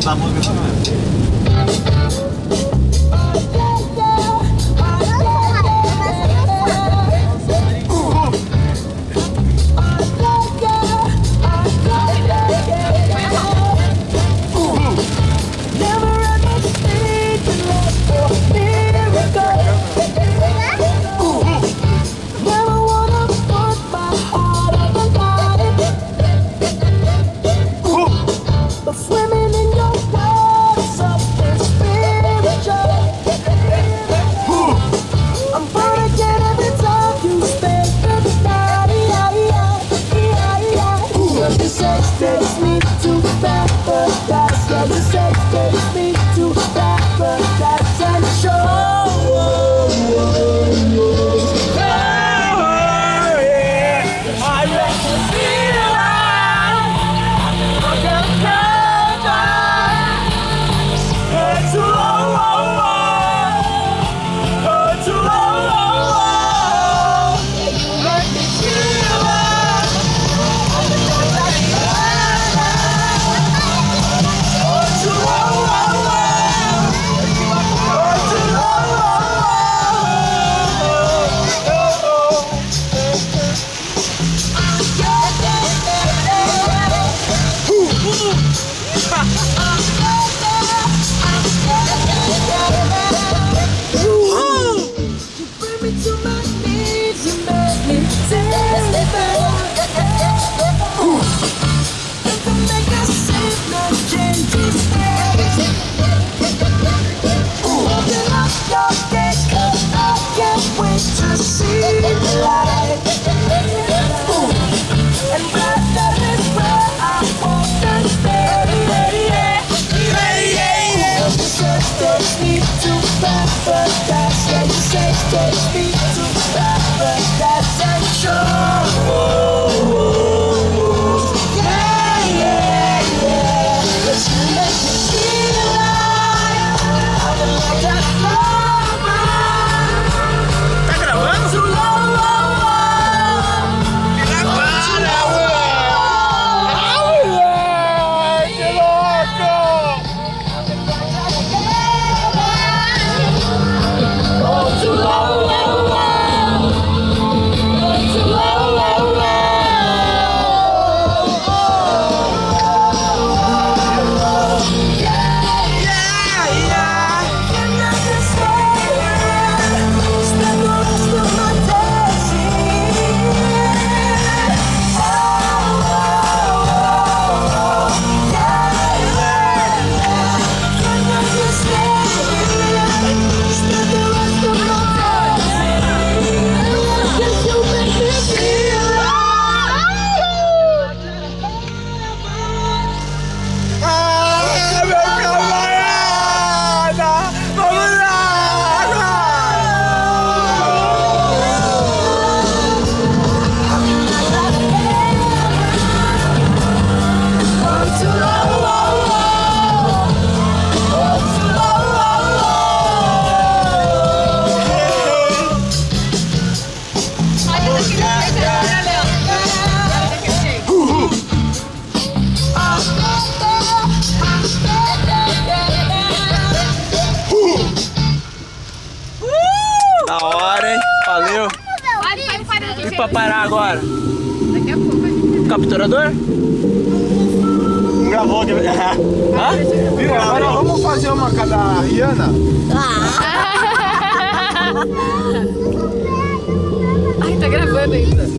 Tá bom, takes me to paradise. Yeah, the sex takes me to paradise and I let you feel takes me to paradise and yeah, yeah, yeah. But you make me feel like I'm like that lover. Tá gravando? Da hora, hein? Valeu. E pra parar agora? Daqui a pouco a gente... Capturador? Gravou aqui. Hã? Viu? Agora vamos fazer uma cada Rihanna? Ai, tá gravando ainda.